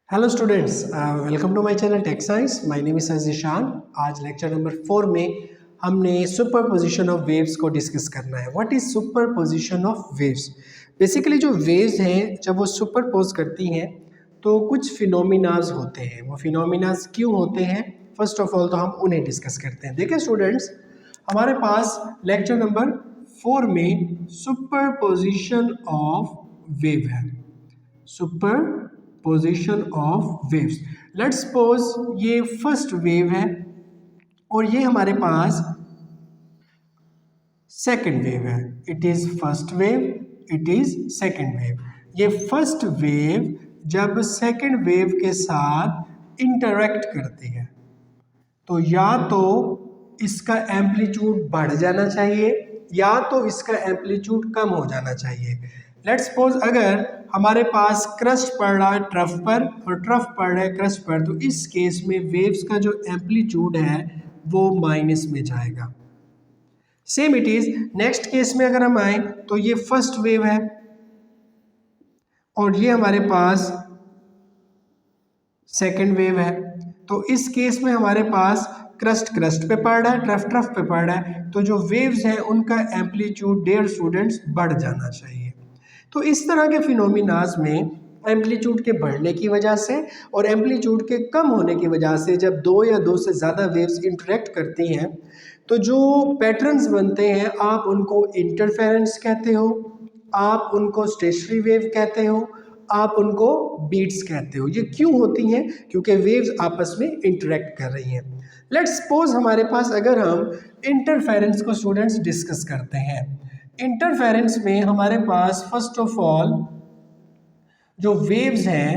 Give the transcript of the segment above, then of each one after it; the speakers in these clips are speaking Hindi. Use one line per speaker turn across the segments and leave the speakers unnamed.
Hello students, welcome to my channel Tech Science. My name is Zeeshan. आज लेक्चर नंबर 4 में हमने सुपरपोजिशन ऑफ वेव्स को डिस्कस करना है। What is superposition of waves? Basically जो वेव्स हैं जब वो सुपरपोज करती हैं तो कुछ फिनोमिनाज होते हैं। वो फिनोमिनाज क्यों होते हैं, फर्स्ट ऑफ ऑल तो हम उन्हें डिस्कस करते हैं। देखिए स्टूडेंट्स, हमारे पास लेक्चर नंबर 4 में सुपरपोजिशन ऑफ वेव है। Superposition of waves. Let's suppose ये फर्स्ट वेव है और ये हमारे पास सेकंड वेव है। It is first wave, it is second wave. ये फर्स्ट वेव जब सेकंड वेव के साथ इंटरेक्ट करती है तो या तो इसका एम्पलीट्यूड बढ़ जाना चाहिए या तो इसका एम्पलीट्यूड कम हो जाना चाहिए। लेट्स सपोज अगर हमारे पास क्रस्ट पड़ रहा है ट्रफ पर और ट्रफ पड़ रहा है क्रस्ट पर, तो इस केस में वेव्स का जो एम्पलीट्यूड है वो माइनस में जाएगा। Same it is next case में अगर हम आए तो ये फर्स्ट वेव है और ये हमारे पास सेकेंड वेव है। तो इस केस में हमारे पास क्रस्ट पे पड़ रहा है, ट्रफ पे पड़ रहा है, तो जो वेव्स हैं उनका एम्पलीट्यूड डियर स्टूडेंट्स बढ़ जाना चाहिए। तो इस तरह के फिनोमिनाज में एम्पलीट्यूड के बढ़ने की वजह से और एम्पलीट्यूड के कम होने की वजह से जब दो या दो से ज़्यादा वेव्स इंटरेक्ट करती हैं तो जो पैटर्न्स बनते हैं आप उनको इंटरफेरेंस कहते हो, आप उनको स्टेशनरी वेव कहते हो, आप उनको बीट्स कहते हो। ये क्यों होती हैं? क्योंकि वेव्स आपस में इंटरेक्ट कर रही हैं। लेट्स सपोज हमारे पास अगर हम इंटरफेरेंस को स्टूडेंट्स डिस्कस करते हैं। इंटरफेरेंस में हमारे पास फर्स्ट ऑफ ऑल जो वेव्स हैं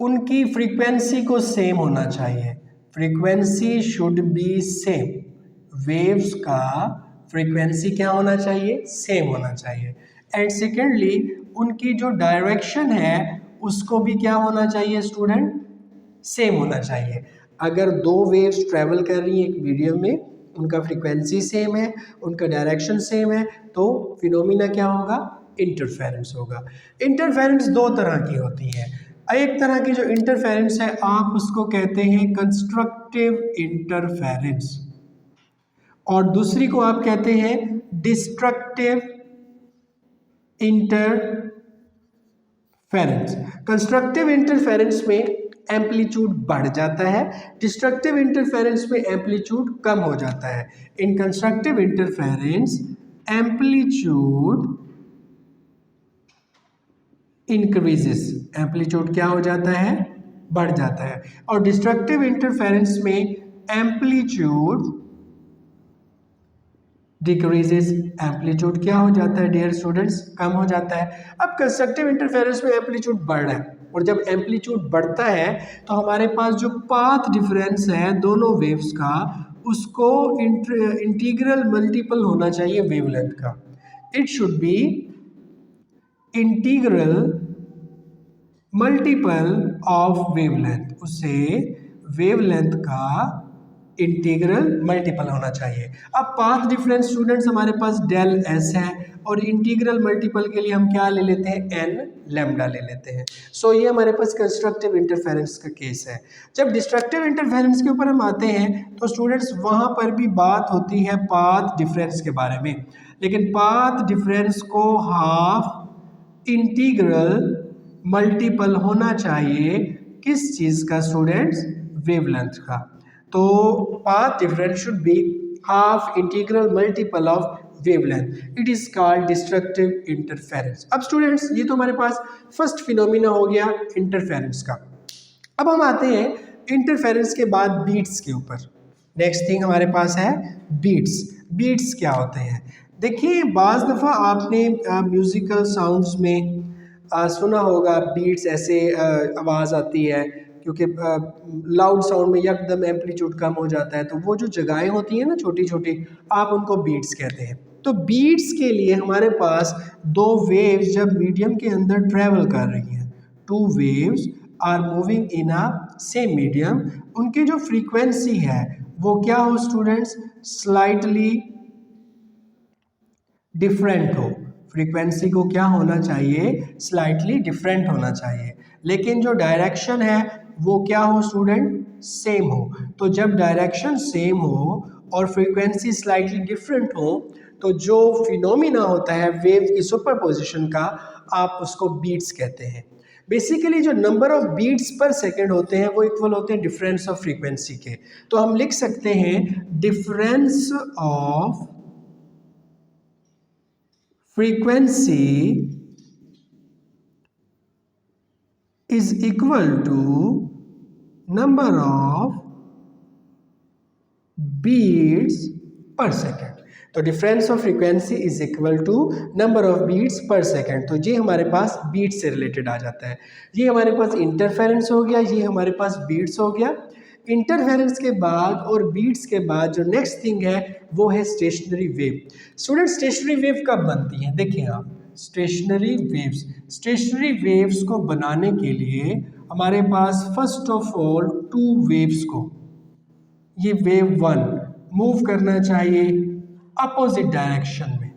उनकी फ्रीक्वेंसी को सेम होना चाहिए। Frequency should be same. Waves का फ्रीक्वेंसी क्या होना चाहिए? सेम होना चाहिए। एंड सेकेंडली उनकी जो डायरेक्शन है उसको भी क्या होना चाहिए स्टूडेंट? सेम होना चाहिए। अगर दो वेव्स ट्रेवल कर रही हैं एक मीडियम में, उनका फ्रीक्वेंसी सेम है, उनका डायरेक्शन सेम है, तो फिनोमिना क्या होगा? इंटरफेरेंस होगा। इंटरफेरेंस दो तरह की होती है। एक तरह की जो इंटरफेरेंस है आप उसको कहते हैं कंस्ट्रक्टिव इंटरफेरेंस और दूसरी को आप कहते हैं डिस्ट्रक्टिव इंटरफेरेंस। कंस्ट्रक्टिव इंटरफेरेंस में एम्पलीट्यूड बढ़ जाता है, डिस्ट्रक्टिव इंटरफेरेंस में एम्पलीट्यूड कम हो जाता है। इन constructive interference amplitude increases, amplitude क्या हो जाता है? बढ़ जाता है। और डिस्ट्रक्टिव इंटरफेरेंस में एम्पलीट्यूड डिक्रीजेस, एम्पलीट्यूड क्या हो जाता है डियर स्टूडेंट्स? कम हो जाता है। अब कंस्ट्रक्टिव इंटरफेरेंस में एम्पलीट्यूड बढ़ रहा है और जब एम्पलीट्यूड बढ़ता है तो हमारे पास जो पाथ डिफरेंस है दोनों वेव्स का उसको इंटीग्रल मल्टीपल होना चाहिए वेवलेंथ का। It should be integral multiple of wavelength. उससे वेवलेंथ का इंटीग्रल मल्टीपल होना चाहिए। अब पाथ डिफरेंस स्टूडेंट्स हमारे पास डेल एस है और इंटीग्रल मल्टीपल के लिए हम क्या ले लेते हैं? एन लैम्डा ले लेते हैं। सो ये हमारे पास कंस्ट्रक्टिव इंटरफेरेंस का केस है। जब डिस्ट्रक्टिव इंटरफेरेंस के ऊपर हम आते हैं तो स्टूडेंट्स वहाँ पर भी बात होती है पाथ डिफरेंस के बारे में, लेकिन पाथ डिफरेंस को हाफ इंटीग्रल मल्टीपल होना चाहिए किस चीज़ का स्टूडेंट्स? वेवलेंथ का। तो path difference should be half integral multiple of wavelength. It is called destructive interference. अब स्टूडेंट्स ये तो हमारे पास फर्स्ट फिनोमिना हो गया इंटरफेरेंस का। अब हम आते हैं इंटरफेरेंस के बाद बीट्स के ऊपर। नेक्स्ट थिंग हमारे पास है बीट्स। बीट्स क्या होते हैं? देखिए बाज़ दफ़ा आपने म्यूज़िकल साउंड्स में सुना होगा बीट्स ऐसे आवाज़ आती है क्योंकि लाउड साउंड में एकदम एम्पलीट्यूड कम हो जाता है, तो वो जो जगहें होती हैं ना छोटी छोटी, आप उनको बीट्स कहते हैं। तो बीट्स के लिए हमारे पास दो वेव्स जब मीडियम के अंदर ट्रेवल कर रही हैं, two waves are moving in a same medium, उनकी जो फ्रीक्वेंसी है वो क्या हो स्टूडेंट्स? स्लाइटली डिफरेंट हो। फ्रीक्वेंसी को क्या होना चाहिए? स्लाइटली डिफरेंट होना चाहिए। लेकिन जो डायरेक्शन है वो क्या हो स्टूडेंट, सेम हो। तो जब डायरेक्शन सेम हो और फ्रीक्वेंसी स्लाइटली डिफरेंट हो तो जो फिनोमिना होता है वेव की सुपरपोजिशन का, आप उसको बीट्स कहते हैं। बेसिकली जो number of beats per second होते हैं वो इक्वल होते हैं डिफरेंस ऑफ फ्रीक्वेंसी के। तो हम लिख सकते हैं difference of frequency is equal to number of beats per second। तो difference of frequency is equal to number of beats per second. तो ये हमारे पास बीट से रिलेटेड आ जाता है। ये हमारे पास इंटरफेरेंस हो गया, ये हमारे पास बीट्स हो गया। इंटरफेरेंस के बाद और बीट्स के बाद जो नेक्स्ट थिंग है वो है stationary wave. Student stationary wave कब बनती है, देखिए आप, स्टेशनरी वेव्स, स्टेशनरी वेव्स को बनाने के लिए हमारे पास first of all two waves को, ये वेव वन मूव करना चाहिए अपोजिट डायरेक्शन में।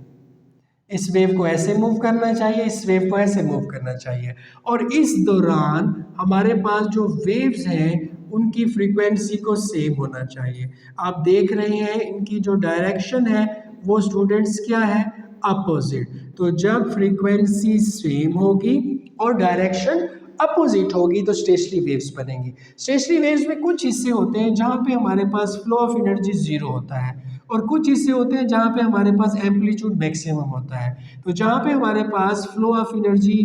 इस वेव को ऐसे मूव करना चाहिए, इस वेव को ऐसे मूव करना चाहिए। और इस दौरान हमारे पास जो वेव्स हैं उनकी फ्रीक्वेंसी को सेम होना चाहिए। आप देख रहे हैं इनकी जो डायरेक्शन है वो स्टूडेंट्स क्या है, अपोजिट। तो जब फ्रीक्वेंसी सेम होगी और डायरेक्शन अपोजिट होगी तो स्टेशनरी वेव्स बनेंगी। स्टेशनरी वेव्स में कुछ हिस्से होते हैं जहाँ पे हमारे पास फ्लो ऑफ एनर्जी जीरो होता है और कुछ हिस्से होते हैं जहाँ पे हमारे पास एम्पलीट्यूड मैक्सिमम होता है। तो जहाँ पे हमारे पास फ्लो ऑफ एनर्जी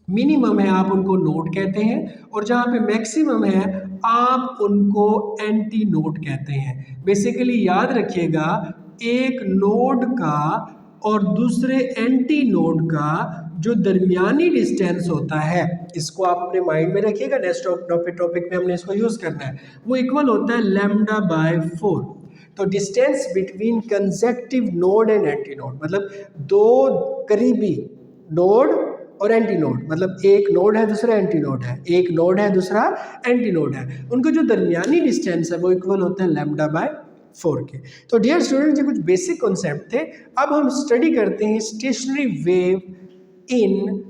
मिनिमम है आप उनको नोड कहते हैं, और जहाँ पे मैक्सिमम है आप उनको एंटी नोड कहते हैं। बेसिकली याद रखिएगा, एक नोड का और दूसरे एंटी नोड का जो दरमियानी डिस्टेंस होता है, इसको आप अपने माइंड में रखिएगा, नेक्स्ट टॉपिक में हमने इसको यूज करना है, वो इक्वल होता है लैम्डा बाय 4। तो distance between consecutive node and anti node, मतलब दो करीबी नोड और एंटी नोड, मतलब एक नोड है दूसरा एंटी नोड है, एक नोड है दूसरा एंटी नोड है, उनको जो दरमियानी डिस्टेंस है वो इक्वल होता है लैम्डा बाय 4 के। तो डियर स्टूडेंट, ये कुछ बेसिक कॉन्सेप्ट थे। अब हम स्टडी करते हैं stationary wave in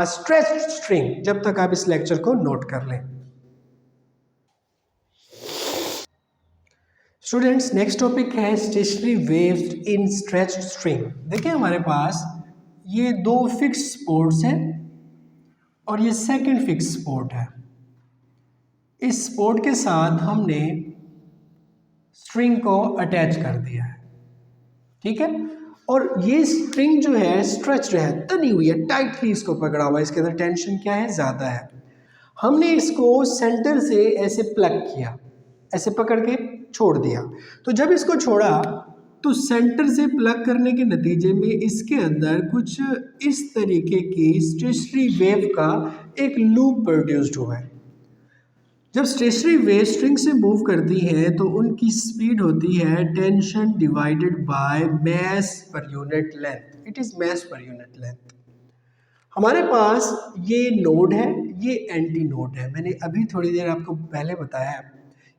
stretched string. जब तक आप इस लेक्चर को नोट कर लें। स्टूडेंट्स, नेक्स्ट टॉपिक है stationery waves in stretched string. देखिए हमारे पास ये दो फिक्स स्पोर्ट्स हैं और ये सेकंड फिक्स स्पोर्ट है। इस स्पोर्ट के साथ हमने स्ट्रिंग को अटैच कर दिया है, ठीक है। और ये स्ट्रिंग जो है स्ट्रेच्ड है, तनी हुई है, टाइटली इसको पकड़ा हुआ है, इसके अंदर टेंशन क्या है, ज़्यादा है। हमने इसको सेंटर से ऐसे प्लग किया, ऐसे पकड़ के छोड़ दिया। तो जब इसको छोड़ा तो सेंटर से प्लग करने के नतीजे में इसके अंदर कुछ इस तरीके की स्टेशनरी वेव का एक लूप प्रोड्यूस्ड हुआ है। जब स्टेशनरी वेव स्ट्रिंग से मूव करती है तो उनकी स्पीड होती है tension divided by mass per unit length. It is mass per unit length. हमारे पास ये नोड है, ये एंटी नोड है। मैंने अभी थोड़ी देर आपको पहले बताया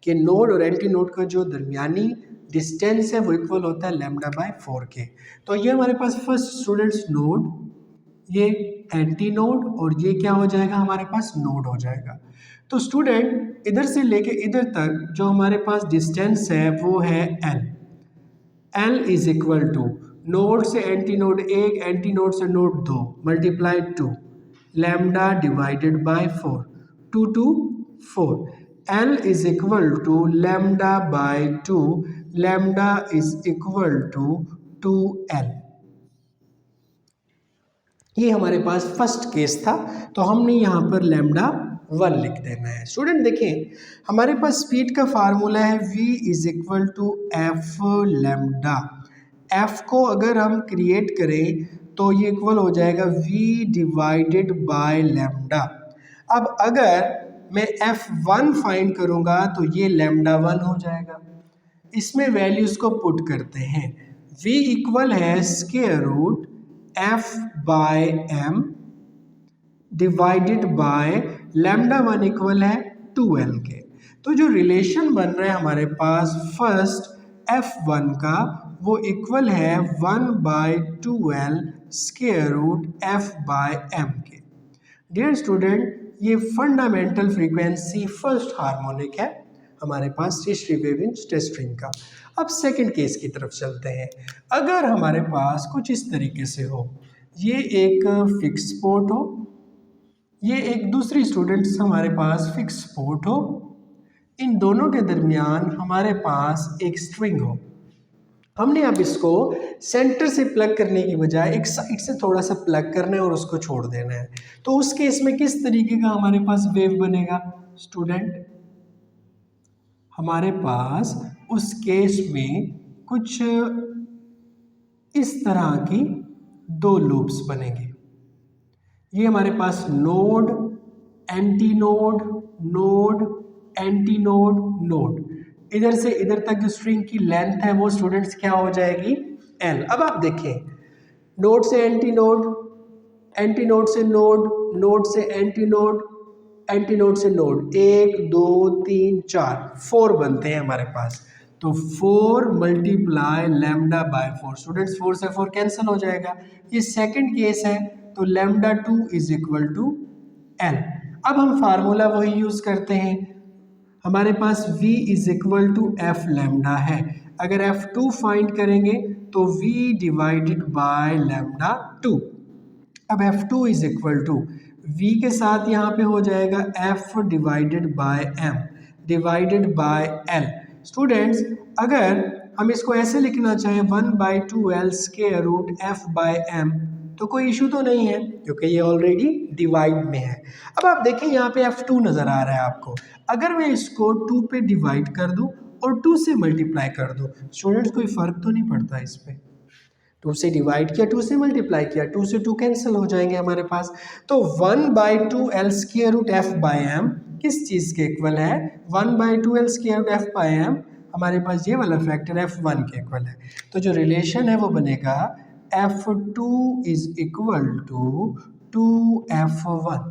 कि नोड और एंटी नोड का जो दरमियानी डिस्टेंस है वो इक्वल होता है लैम्डा बाय 4 के। तो ये हमारे पास फर्स्ट स्टूडेंट्स नोड, ये एंटी नोड, और ये क्या हो जाएगा, हमारे पास नोड हो जाएगा। तो स्टूडेंट इधर से लेके इधर तक जो हमारे पास डिस्टेंस है वो है L. L is equal to node से एंटी नोड 1, एंटी नोड से node 2 multiplied 2 lambda divided by 4, 2 to 4। L is equal to lambda by 2, lambda is equal to 2L। ये हमारे पास फर्स्ट केस था, तो हमने यहाँ पर लैम्डा 1 लिख देना है। स्टूडेंट देखें, हमारे पास स्पीड का फार्मूला है v is equal to F lambda. F को अगर हम क्रिएट करें तो ये इक्वल हो जाएगा v डिवाइडेड बाय लैम्डा। अब अगर मैं F1 फाइंड करूंगा तो ये लैम्डा 1 हो जाएगा। इसमें वैल्यूज को पुट करते हैं। V इक्वल है square root F by M divided by lambda 1 equal है 2L के। तो जो रिलेशन बन रहा है हमारे पास फर्स्ट F1 का, वो इक्वल है 1 by 2L square root F by M के। डियर स्टूडेंट, ये फंडामेंटल फ्रीक्वेंसी फर्स्ट हार्मोनिक है हमारे पास tertiary wave in stress string का। अब सेकंड केस की तरफ चलते हैं। अगर हमारे पास कुछ इस तरीके से हो, ये एक फिक्स पोर्ट हो, ये एक दूसरी स्टूडेंट्स हमारे पास फिक्स पोर्ट हो, इन दोनों के दरमियान हमारे पास एक स्ट्रिंग हो। हमने अब इसको सेंटर से प्लग करने की बजाय एक साइड से थोड़ा सा प्लग करना है और उसको छोड़ देना है। तो उस केस में किस तरीके का हमारे पास वेव बनेगा स्टूडेंट? हमारे पास उस केस में कुछ इस तरह की दो लूप्स बनेंगे। ये हमारे पास node, anti node, node, anti node, node, इधर से इधर तक जो स्ट्रिंग की लेंथ है वो स्टूडेंट्स क्या हो जाएगी? एल। अब आप देखें, नोड से एंटी नोड, एंटी नोड से नोड, नोड से एंटी नोड, एंटी नोड से नोड, 1 2 3 4 4 बनते हैं हमारे पास। तो 4 मल्टीप्लाई लैम्डा बाय 4, स्टूडेंट्स 4 से 4 कैंसिल हो जाएगा। ये सेकंड केस है, तो lambda 2 is equal to L. अब हम फार्मूला वही यूज करते हैं, हमारे पास v is equal to F lambda है। अगर f2 फाइंड करेंगे तो v डिवाइडेड बाय लैम्डा 2। अब f2 is equal to v के साथ यहाँ पे हो जाएगा f divided by m divided by l। Students अगर हम इसको ऐसे लिखना चाहें 1/2l square root f by m तो कोई इशू तो नहीं है क्योंकि ये ऑलरेडी डिवाइड में है। अब आप देखें यहाँ पे f2 नज़र आ रहा है आपको, अगर मैं इसको 2 पे डिवाइड कर दूं और 2 से मल्टीप्लाई कर दूं, स्टूडेंट्स कोई फ़र्क तो नहीं पड़ता इस पे। 2 से डिवाइड किया, 2 से मल्टीप्लाई किया, 2 से 2 कैंसिल हो जाएंगे हमारे पास। तो 1/2l square root f by m किस चीज़ के इक्वल है? 1/2l square root f by m हमारे पास ये वाला फैक्टर f1 के इक्वल है। तो जो रिलेशन है वो बनेगा f2 is equal to 2f1,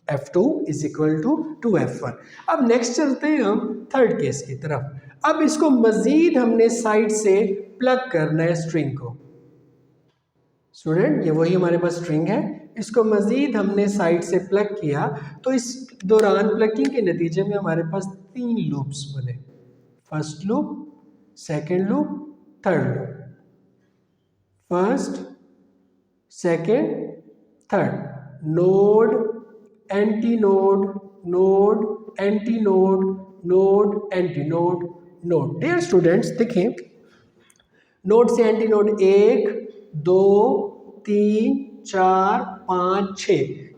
f2 is equal to 2f1। अब नेक्स्ट चलते हैं हम थर्ड केस की तरफ। अब इसको मजीद हमने साइड से प्लग करना है स्ट्रिंग को। स्टूडेंट ये वही हमारे पास स्ट्रिंग है, इसको मजीद हमने साइड से प्लग किया तो इस दौरान प्लगिंग के नतीजे में हमारे पास 3 लूप्स बने, first loop, second loop, third loop. First, second, third, node, anti node, node, anti node, node, anti node, node. Dear students देखें, नोड से एंटी नोड 1 2 3 4 5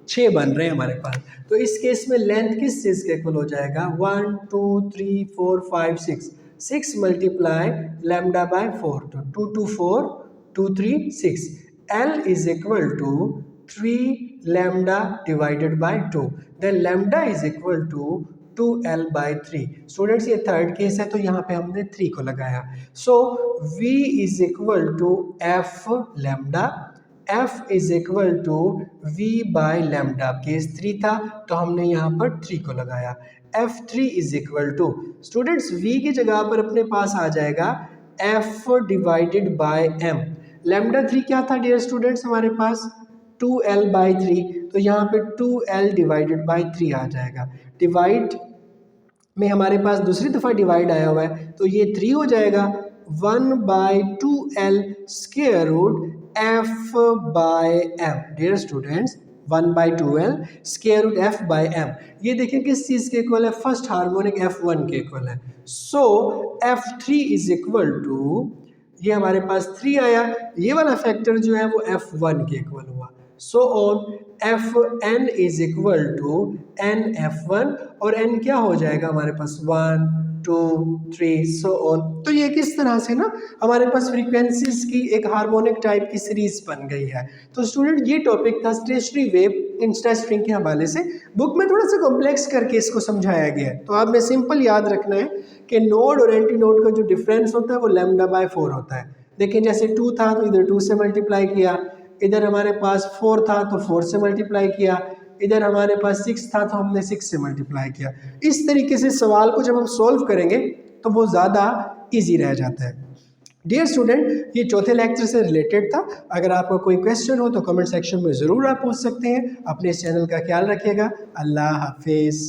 6 बन रहे हैं हमारे पास। तो इस केस में लेंथ किस चीज़ के इक्वल हो जाएगा? 1 2 3 4 5 6 मल्टीप्लाई लैम्डा बाय 4, तो 2 2 4 2 3 6। L is equal to 3 lambda divided by 2, then lambda is equal to 2L by 3। Students ये थर्ड केस है तो यहाँ पे हमने 3 को लगाया। सो V is equal to F lambda, F is equal to V by lambda। Case 3 था तो हमने यहाँ पर 3 को लगाया। F3 is equal to, students V की जगह पर अपने पास आ जाएगा F divided by M। Lambda 3 क्या था डियर स्टूडेंट्स हमारे पास? 2L बाई 3, तो यहाँ पे 2L डिवाइडेड बाई 3 आ जाएगा। डिवाइड में हमारे पास दूसरी दफ़ा डिवाइड आया हुआ है तो ये 3 हो जाएगा। 1/2L square root F by M। Dear students 1/2L square root F by M, ये देखिए किस चीज़ के इक्वल है? फर्स्ट हार्मोनिक F1 के इक्वल है। सो F3 इज इक्वल टू, ये हमारे पास 3 आया, ये वाला फैक्टर जो है वो F1 के इक्वल हुआ। So on Fn is equal to NF1, और n क्या हो जाएगा हमारे पास? 1 2 3 सो ऑन। तो ये किस तरह से ना हमारे पास फ्रीक्वेंसीज की एक हार्मोनिक टाइप की सीरीज बन गई है। तो स्टूडेंट ये टॉपिक था stationary wave in stress string के हवाले से। बुक में थोड़ा सा कॉम्प्लेक्स करके इसको समझाया गया है, तो आपने सिंपल याद रखना है कि नोड और एंटी नोड का जो डिफरेंस होता है वो लैम्डा बाय 4 होता है। देखिए जैसे 2 था तो इधर 2 से मल्टीप्लाई किया, इधर हमारे पास 4 था तो 4 से मल्टीप्लाई किया, इधर हमारे पास 6 था तो हमने 6 से मल्टीप्लाई किया। इस तरीके से सवाल को जब हम सॉल्व करेंगे तो वो ज़्यादा इजी रह जाता है। डियर स्टूडेंट, ये चौथे लेक्चर से रिलेटेड था। अगर आपका कोई क्वेश्चन हो तो कमेंट सेक्शन में ज़रूर आप पूछ सकते हैं। अपने इस चैनल का ख्याल रखिएगा। अल्लाह हाफिज़।